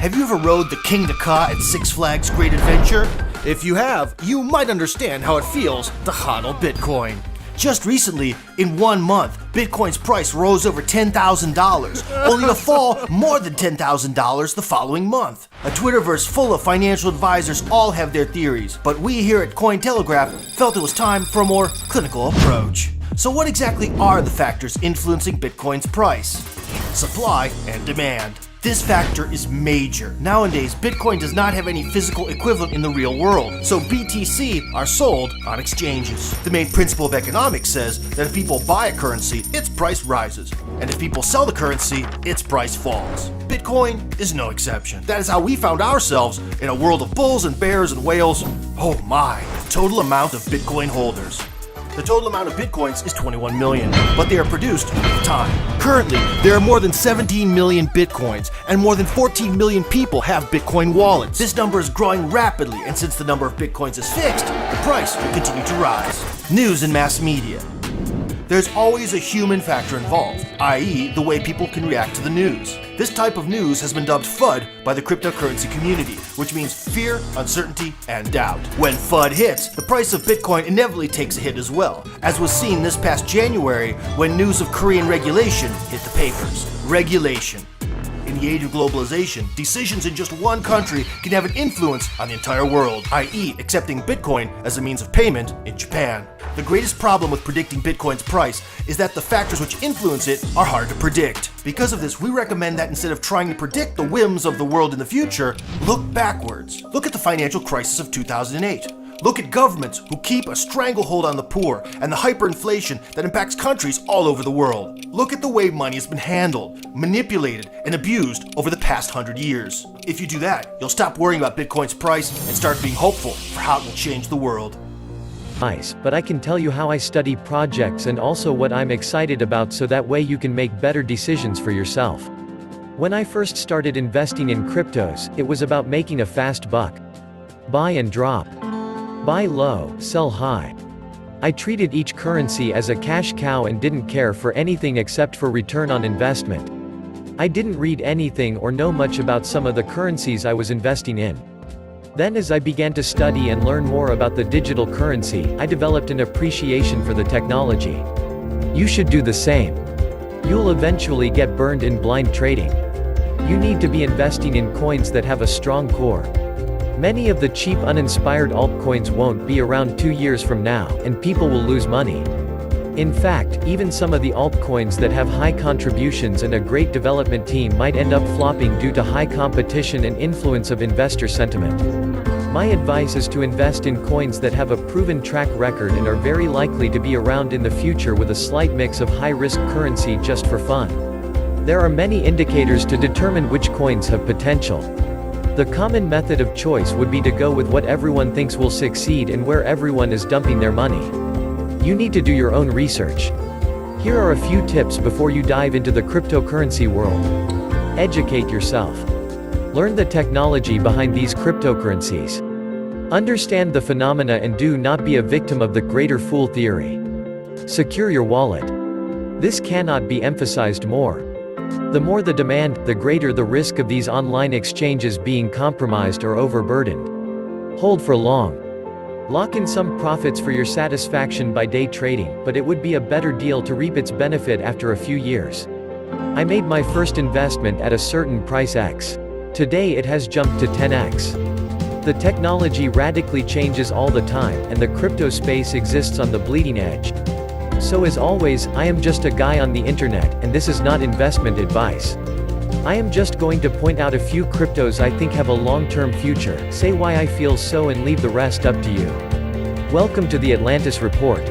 Have you ever rode the King to Ka at Six Flags Great Adventure? If you have, you might understand how it feels to hodl Bitcoin. Just recently, in 1 month, Bitcoin's price rose over $10,000, only to fall more than $10,000 the following month. A Twitterverse full of financial advisors all have their theories, but we here at Cointelegraph felt it was time for a more clinical approach. So what exactly are the factors influencing Bitcoin's price? Supply and demand. This factor is major. Nowadays, Bitcoin does not have any physical equivalent in the real world, so BTC are sold on exchanges. The main principle of economics says that if people buy a currency, its price rises, and if people sell the currency, its price falls. Bitcoin is no exception. That is how we found ourselves in a world of bulls and bears and whales. Oh my, the total amount of Bitcoin holders. The total amount of Bitcoins is 21 million, but they are produced with time. Currently, there are more than 17 million Bitcoins, and more than 14 million people have Bitcoin wallets. This number is growing rapidly, and since the number of Bitcoins is fixed, the price will continue to rise. News and mass media. There's always a human factor involved, i.e. the way people can react to the news. This type of news has been dubbed FUD by the cryptocurrency community, which means fear, uncertainty, and doubt. When FUD hits, the price of Bitcoin inevitably takes a hit as well, as was seen this past January when news of Korean regulation hit the papers. Regulation. In the age of globalization, decisions in just one country can have an influence on the entire world, i.e. accepting Bitcoin as a means of payment in Japan. The greatest problem with predicting Bitcoin's price is that the factors which influence it are hard to predict. Because of this, we recommend that instead of trying to predict the whims of the world in the future, look backwards. Look at the financial crisis of 2008. Look at governments who keep a stranglehold on the poor and the hyperinflation that impacts countries all over the world. Look at the way money has been handled, manipulated, and abused over the past 100 years. If you do that, you'll stop worrying about Bitcoin's price and start being hopeful for how it will change the world. Nice, but I can tell you how I study projects and also what I'm excited about, so that way you can make better decisions for yourself. When I first started investing in cryptos, it was about making a fast buck. Buy and drop. Buy low, sell high. I treated each currency as a cash cow and didn't care for anything except for return on investment. I didn't read anything or know much about some of the currencies I was investing in. Then as I began to study and learn more about the digital currency, I developed an appreciation for the technology. You should do the same. You'll eventually get burned in blind trading. You need to be investing in coins that have a strong core. Many of the cheap uninspired altcoins won't be around 2 years from now, and people will lose money. In fact, even some of the altcoins that have high contributions and a great development team might end up flopping due to high competition and influence of investor sentiment. My advice is to invest in coins that have a proven track record and are very likely to be around in the future, with a slight mix of high-risk currency just for fun. There are many indicators to determine which coins have potential. The common method of choice would be to go with what everyone thinks will succeed and where everyone is dumping their money. You need to do your own research. Here are a few tips before you dive into the cryptocurrency world. Educate yourself. Learn the technology behind these cryptocurrencies. Understand the phenomena and do not be a victim of the greater fool theory. Secure your wallet. This cannot be emphasized more. The more the demand, the greater the risk of these online exchanges being compromised or overburdened. Hold for long. Lock in some profits for your satisfaction by day trading, but it would be a better deal to reap its benefit after a few years. I made my first investment at a certain price X. Today it has jumped to 10x. The technology radically changes all the time, and the crypto space exists on the bleeding edge. So as always, I am just a guy on the internet, and this is not investment advice. I am just going to point out a few cryptos I think have a long-term future, say why I feel so, and leave the rest up to you. Welcome to the Atlantis Report.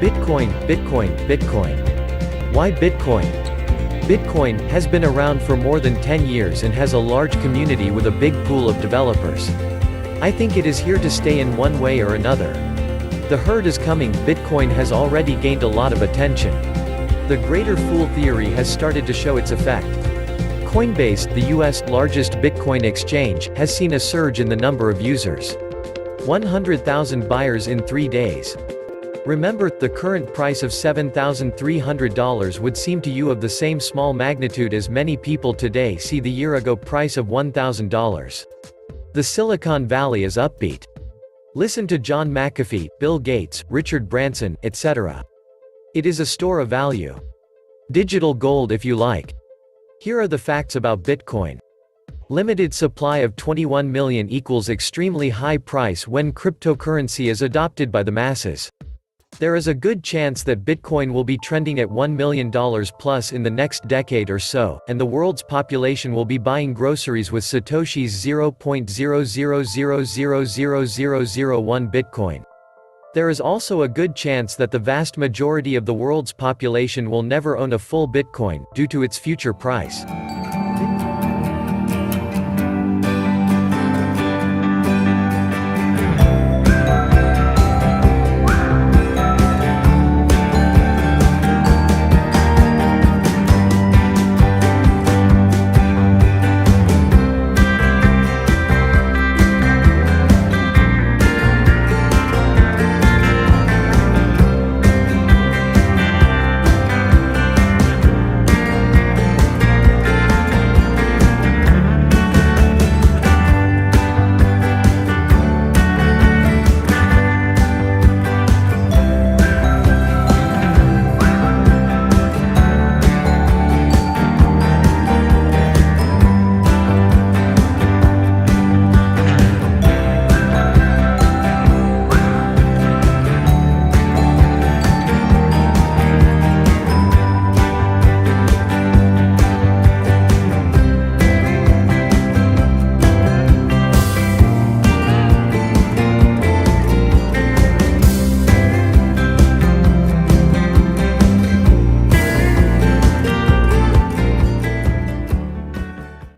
Bitcoin, Bitcoin, Bitcoin. Why Bitcoin? Bitcoin has been around for more than 10 years and has a large community with a big pool of developers. I think it is here to stay in one way or another. The herd is coming. Bitcoin has already gained a lot of attention. The greater fool theory has started to show its effect. Coinbase, the US largest Bitcoin exchange, has seen a surge in the number of users. 100,000 buyers in 3 days. Remember, the current price of $7,300 would seem to you of the same small magnitude as many people today see the year-ago price of $1,000. The Silicon Valley is upbeat. Listen to John McAfee, Bill Gates, Richard Branson, etc. It is a store of value. Digital gold if you like. Here are the facts about Bitcoin. Limited supply of 21 million equals extremely high price when cryptocurrency is adopted by the masses. There is a good chance that Bitcoin will be trending at $1 million plus in the next decade or so, and the world's population will be buying groceries with Satoshi's 0.000000001 Bitcoin. There is also a good chance that the vast majority of the world's population will never own a full Bitcoin, due to its future price.